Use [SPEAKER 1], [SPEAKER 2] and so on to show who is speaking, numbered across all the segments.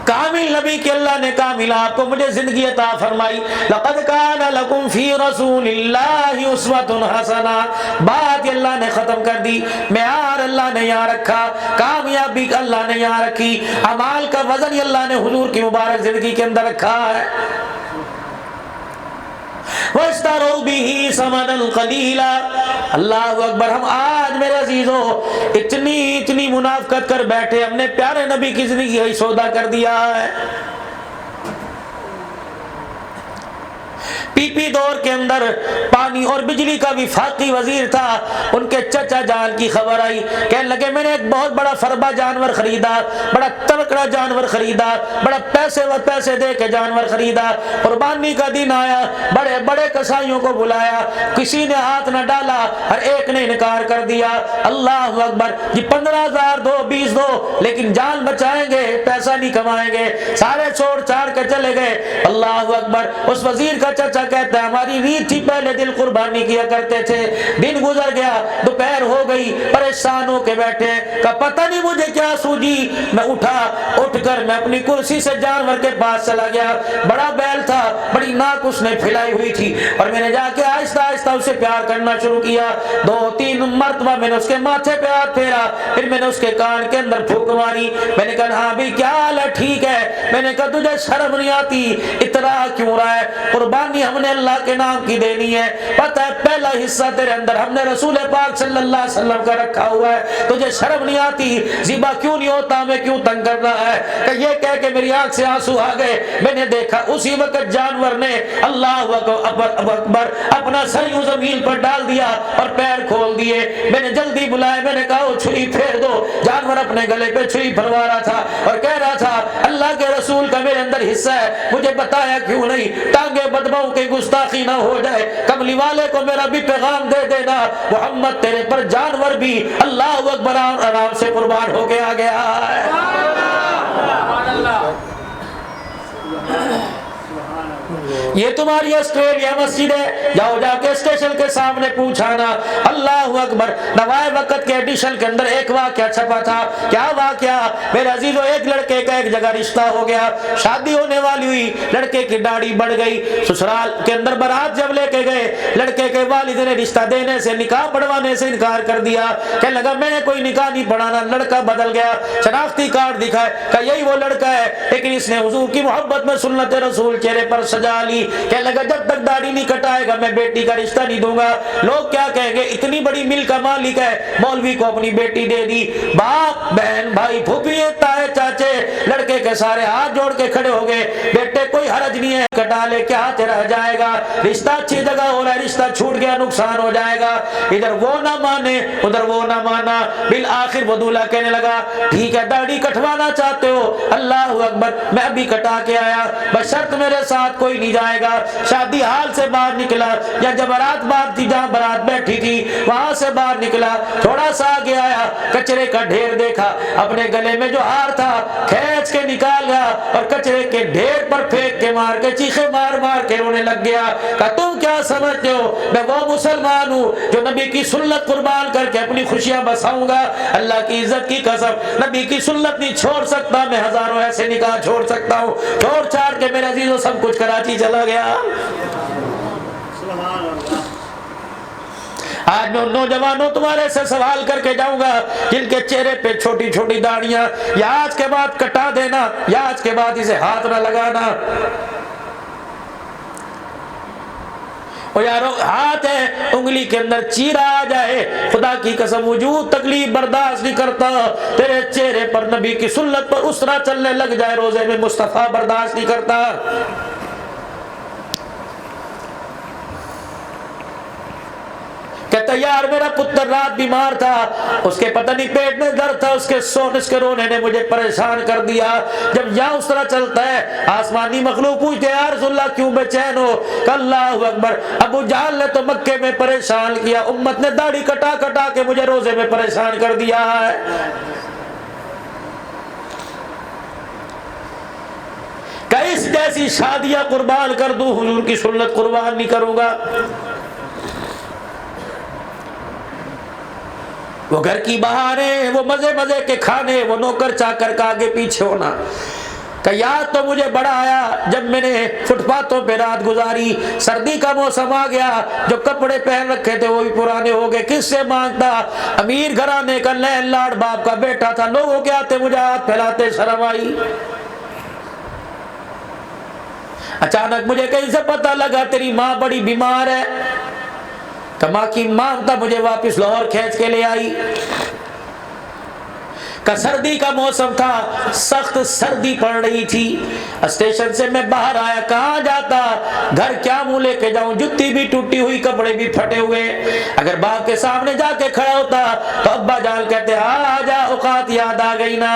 [SPEAKER 1] कामिल नबी के अल्लाह ने कहा मिला आपको मुझे जिंदगी अता फरमाई। लक़द कान लकुम फी रसूलिल्लाहि उस्वतुन हसना, बात अल्लाह ने खत्म कर दी। मेयार अल्लाह ने यहाँ रखा, कामयाबी अल्लाह ने यहाँ रखी, अमाल का वजन अल्लाह ने हुजूर की मुबारक जिंदगी के अंदर रखा है। वस्तरो बिही समनन कलीला, अल्लाहु अकबर। हम आज मेरे अजीजों इतनी मुनाफकत कर बैठे, हमने प्यारे नबी की जिंदगी यही सौदा कर दिया है। पीपी दौर के अंदर पानी और बिजली का विफाकी वजीर था, उनके चचा जान की खबर आई, कहने लगे मैंने एक बहुत बड़ा फरबा जानवर खरीदा, बड़ा तगड़ा जानवर खरीदा, बड़ा पैसे दे के जानवर खरीदा। कुर्बानी का दिन आया, बड़े बड़े कसाईयों को बुलाया, किसी ने हाथ न डाला, हर एक ने इनकार कर दिया। अल्लाह अकबर जी, 15,000 दो, 20 दो, लेकिन जान बचाएंगे, पैसा नहीं कमाएंगे। सारे छोड़ छाड़ के चले गए। अल्लाह अकबर। उस वजीर का चचा कहता है हमारी रीत थी, पहले दिल कुर्बानी किया करते थे, दिन गुजर गया, दोपहर हो गई, परेशान होके बैठे, का पता नहीं मुझे क्या सूझी, मैं उठकर मैं अपनी कुर्सी से जानवर के पास चला गया। बड़ा बैल था, बड़ी नाक उसने फैलाई हुई थी, और मैंने जाके आहिस्ता आहिस्ता उससे प्यार करना शुरू किया। 2-3 मरतबा मैंने उसके माथे पे हाथ फेरा, फिर मैंने उसके कान के अंदर फूंक मारी। मैंने कहा हाँ भाई क्या हाल है, ठीक है। मैंने कहा तुझे शर्म नहीं आती, इतना क्यों रहा है? कुर्बानी हमने अल्लाह के नाम की देनी है, पता है पहला हिस्सा तेरे अंदर हमने रसूल पाक सल्लल्लाहु अलैहि वसल्लम का रखा हुआ है, तुझे शर्म नहीं आती? ज़िबा क्यों नहीं होता, मैं क्यों तंग कर रहा है? कि ये कह के मेरी आंख से आंसू आ गए। मैंने देखा उसी वक्त जानवर ने अल्लाह अकबर अपना सर यूं जमीन पर डाल दिया और पैर खोल दिए। मैंने जल्दी बुलाया, मैंने कहा छुरी फेर दो। जानवर अपने गले पे छुरी फरवा रहा था और कह रहा था अल्लाह के रसूल का मेरे अंदर हिस्सा है, मुझे बताया क्यों नहीं? टांगे बदमाओं की गुस्ताखी ना हो जाए, कमली वाले को मेरा भी पैगाम दे देना, मोहम्मद तेरे पर जानवर भी अल्लाह अकबर आराम से कुर्बान हो गया है। ये तुम्हारी ऑस्ट्रेलिया मस्जिद है, जाओ जाके स्टेशन के सामने पूछाना। अल्लाह अकबर। नवाए वक्त के एडिशन के अंदर एक वाकया छपा था। क्या वाकया मेरे अजीजों? एक लड़के का एक जगह रिश्ता हो गया, शादी होने वाली हुई, लड़के की दाढ़ी बढ़ गई, ससुराल के अंदर बारात जब लेके गए, लड़के के वालिद ने रिश्ता देने से, निकाह पढ़वाने से इनकार कर दिया। कहने लगा मैंने कोई निकाह नहीं पढ़ाना। लड़का बदल गया, शनाख्ती कार्ड दिखाए, कहा यही वो लड़का है, लेकिन इसने हुजूर की मोहब्बत में सुन्नत रसूल चेहरे पर सजा ली। कहने लगा जब तक दाढ़ी नहीं कटाएगा मैं बेटी का रिश्ता नहीं दूंगा। लोग क्या कहेंगे, इतनी बड़ी मिल का मालिक है, मौलवी को अपनी बेटी दे दी। बाप बहन भाई फूफी ताए चाचे लड़के के सारे हाथ जोड़ के खड़े हो गए, बेटे कोई हरज नहीं है, कटा ले, क्या रह जाएगा, रिश्ता अच्छी जगह हो रहा है, रिश्ता छूट गया नुकसान हो जाएगा। इधर वो ना माने उधर वो ना माना, बिल आखिर वो दूल्हा कहने लगा ठीक है दाढ़ी कटवाना चाहते हो, अल्लाह अकबर मैं भी कटा के आया, बस शर्त मेरे साथ कोई नहीं जाएगा। शादी हाल से बाहर निकला, या जब बारात बात थी जहाँ बारात बैठी थी वहां से बाहर निकला, थोड़ा सा आगे आया, कचरे का ढेर देखा, अपने गले में जो हार था खींच के निकाल गया और कचरे के ढेर पर फेंक के मार के चीखे मार मार के रोने लग गया। कहा तुम क्या समझते हो, मैं वो मुसलमान हूँ जो नबी की सुन्नत कुर्बान करके अपनी खुशियां बसाऊंगा। अल्लाह की इज्जत की कसम नबी की सुन्नत नहीं छोड़ सकता, मैं हजारों ऐसे निकाह छोड़ सकता हूँ। छोड़ छाड़ के मेरे अजीजों सब कुछ कराची चला गया। आज मैं नौजवानों तुम्हारे से सवाल करके जाऊंगा जिनके चेहरे पे छोटी छोटी दाढ़ियां, या आज के बाद कटा देना, या आज के बाद इसे हाथ ना लगाना। और यारो हाथ है उंगली के अंदर चीरा आ जाए, खुदा की कसम वजूद तकलीफ बर्दाश्त नहीं करता। तेरे चेहरे पर नबी की सुन्नत पर उसरा चलने लग जाए, रोजे में मुस्तफा बर्दाश्त नहीं करता। कहता यार मेरा पुत्र रात बीमार था, उसके पता नहीं पेट में दर्द था, उसके रोने ने मुझे परेशान कर दिया। जब यहाँ उस तरह चलता है आसमानी मखलूक पूछते यार रसूलुल्लाह क्यों बेचैन हो? अल्लाहु अकबर। अबू जहल ने तो मक्के में परेशान किया, उम्मत ने दाढ़ी कटा कटा के मुझे रोजे में परेशान कर दिया है। इस जैसी शादियां कुर्बान कर दूं, हुजूर की सुन्नत कुर्बान नहीं करूंगा। वो घर की बहारें, वो मजे मजे के खाने, वो नौकर चाकर का आगे पीछे होना, کہ یاد تو مجھے بڑا آیا جب میں نے فٹ پاتھوں پہ رات گزاری، سردی کا موسم آ گیا، جو کپڑے پہن رکھے تھے وہ بھی پرانے ہو گئے، کس سے مانگتا؟ امیر گھرانے کا لین لاڈ باپ کا بیٹا تھا، لوگوں کے آتے مجھے ہاتھ پھیلاتے شرم آئی۔ اچانک مجھے کہیں سے پتہ لگا تیری ماں بڑی بیمار ہے، کہ ماں کی مانگتا مجھے واپس لاہور کھینچ کے لے آئی۔ کہ سردی کا موسم تھا، سخت سردی پڑ رہی تھی، اسٹیشن سے میں باہر آیا، کہاں جاتا، گھر کیا منہ لے کے جاؤں، جتی بھی ٹوٹی ہوئی، کپڑے بھی پھٹے ہوئے۔ اگر باپ کے سامنے جا کے کھڑا ہوتا تو ابا جان کہتے آ جا، اوقات یاد آ گئی نا،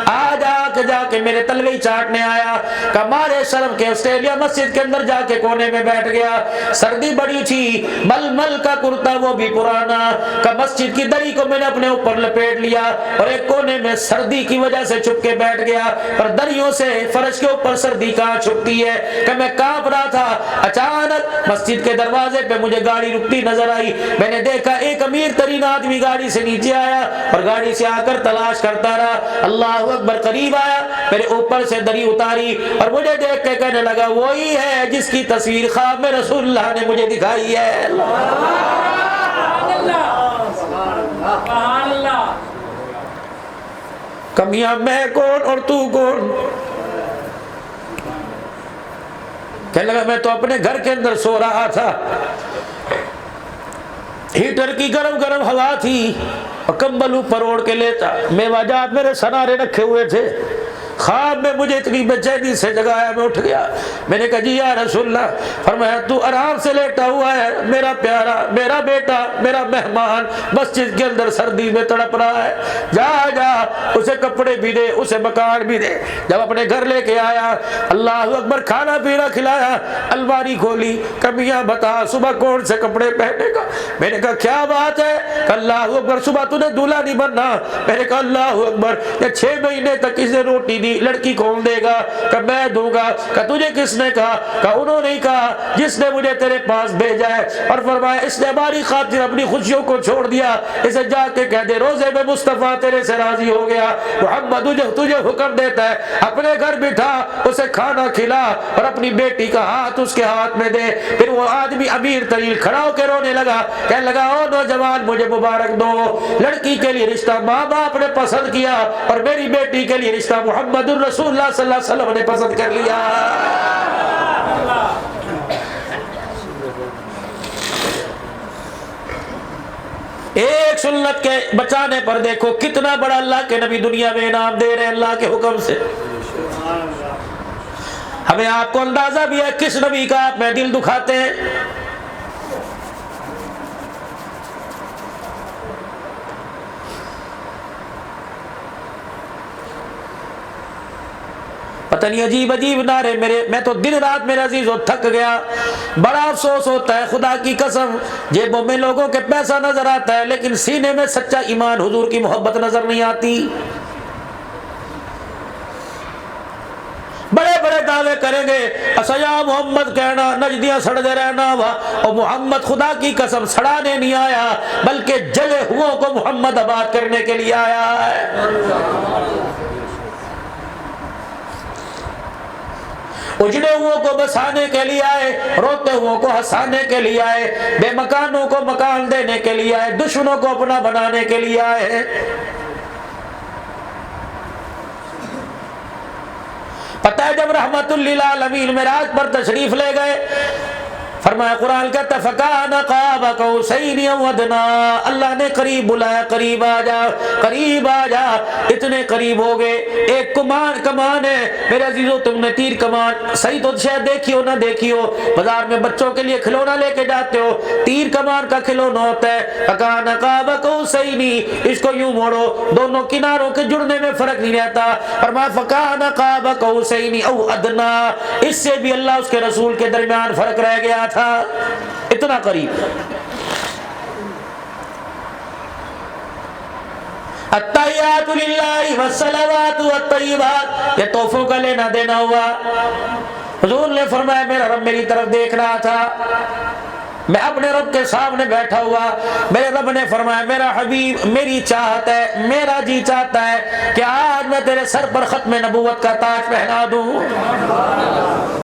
[SPEAKER 1] آ جا کے میرے تلوی چاٹنے آیا۔ کہ مارے شرم کے آسٹریلیا مسجد کے اندر جا کے کونے میں بیٹھ گیا، سردی بڑی تھی، مل کا کرتا وہ بھی پرانا، کہ مسجد کی دری کو میں نے اپنے اوپر لپیٹ لیا اور ایک کونے میں سردی کی وجہ سے چھپ کے بیٹھ گیا، پر دریوں سے فرش کے اوپر سردی کہاں چھپتی ہے، کہ میں کانپ رہا تھا۔ اچانک مسجد کے دروازے پہ مجھے گاڑی رکتی نظر آئی، میں نے دیکھا ایک امیر ترین آدمی گاڑی سے نیچے آیا اور گاڑی سے آ کر تلاش کرتا رہا، اللہ اکبر، قریب آیا، میرے اوپر سے دری اتاری اور مجھے دیکھ کے کہنے لگا وہی ہے جس کی تصویر خواب میں رسول اللہ نے مجھے دکھائی ہے۔ کمیاں میں کون اور تو کون؟ کہنے لگا میں تو اپنے گھر کے اندر سو رہا تھا، ہیٹر کی گرم گرم ہوا تھی اور کمبل اوپر اوڑھ کے لیتا، میوہ جات میرے سنارے رکھے ہوئے تھے، خواب میں مجھے اتنی بے چینی سے جگایا، میں اٹھ گیا، میں نے کہا جی یا رسول اللہ، فرمایا تو آرام سے لیٹا ہوا ہے، میرا پیارا، میرا بیٹا، میرا مہمان مسجد کے اندر سردی میں تڑپ رہا ہے، جا اسے کپڑے بھی دے، اسے مکان بھی دے۔ جب اپنے گھر لے کے آیا، اللہ اکبر، کھانا پینا کھلایا، الماری کھولی، کمیاں بتا صبح کون سے کپڑے پہنے گا؟ میں نے کہا کیا بات ہے؟ کہ اللہ اکبر، صبح تو نے دولہا نہیں بننا۔ میں نے کہا اللہ اکبر، یہ 6 مہینے تک اسے روٹی دی، لڑکی کون دے گا؟ کہ میں دوں گا۔ کہ تجھے کس نے کہا؟ کہ انہوں نے کہا جس نے مجھے تیرے پاس بھیجا ہے، اور فرمایا اس نے ہماری خاطر اپنی خوشیوں کو چھوڑ دیا، اسے جا کے کہہ دے روزے میں مصطفیٰ تیرے سے راضی ہو گیا، محمد تجھے حکم دیتا ہے اپنے گھر بٹھا، اسے کھانا کھلا اور اپنی بیٹی کا ہاتھ اس کے ہاتھ میں دے۔ پھر وہ آدمی امیر ترین کھڑا ہو کے رونے لگا، کہنے لگا او نوجوان مجھے مبارک دو، لڑکی کے لیے رشتہ ماں باپ نے پسند کیا اور میری بیٹی کے لیے رشتہ محمد الرسول اللہ صلی اللہ علیہ وسلم نے پسند کر لیا۔ ایک سنت کے بچانے پر دیکھو کتنا بڑا اللہ کے نبی دنیا میں انعام دے رہے ہیں اللہ کے حکم سے۔ ہمیں آپ کو اندازہ بھی ہے کس نبی کا آپ میں دل دکھاتے ہیں۔ پتہ نہیں عجیب عجیب نعرے میں تو دن رات میرے عزیزو تھک گیا۔ بڑا افسوس ہوتا ہے خدا کی قسم، جیبوں میں لوگوں کے پیسہ نظر آتا ہے لیکن سینے میں سچا ایمان حضور کی محبت نظر نہیں آتی۔ بڑے بڑے دعوے کریں گے، اسیا محمد کہنا، نجدیاں سڑتے رہنا، اور محمد خدا کی قسم سڑانے نہیں آیا بلکہ جلے ہوں کو محمد آباد کرنے کے لیے آیا ہے۔ اجڑے ہوں کو بسانے کے لیے آئے، روتے ہوں کو ہنسانے کے لیے آئے، بے مکانوں کو مکان دینے کے لیے آئے، دشمنوں کو اپنا بنانے کے لیے آئے۔ پتہ ہے جب رحمت للعالمین معراج پر تشریف لے گئے، فرمایا قرآن کہتا فَكَانَ قَابَ قَوْسَيْنِ أَوْ أَدْنَىٰ، اللہ نے قریب بلایا، قریب آ جا، قریب آ جا، اتنے قریب ہو گئے۔ ایک کمان ہے میرے عزیزو، تم نے تیر کمان صحیح تو شاید دیکھی ہو نہ دیکھی ہو، بازار میں بچوں کے لیے کھلونا لے کے جاتے ہو، تیر کمان کا کھلونا ہوتا ہے، فَكَانَ قَابَ قَوْسَيْنِ، اس کو یوں موڑو دونوں کناروں کے جڑنے میں فرق نہیں رہتا، فرمایا فَكَانَ قَابَ قَوْسَيْنِ أَوْ أَدْنَىٰ، اس سے بھی اللہ اس کے رسول کے درمیان فرق رہ گیا تھا، اتنا قریب۔ التحیات للہ والصلوات والطیبات، یہ تحفوں کا لینا دینا ہوا۔ حضور نے فرمایا میرا رب میری طرف دیکھ رہا تھا، میں اپنے رب کے سامنے بیٹھا ہوا، میرے رب نے فرمایا میرا حبیب میری چاہت ہے، میرا جی چاہتا ہے کہ آج میں تیرے سر پر ختم نبوت کا تاج پہنا دوں۔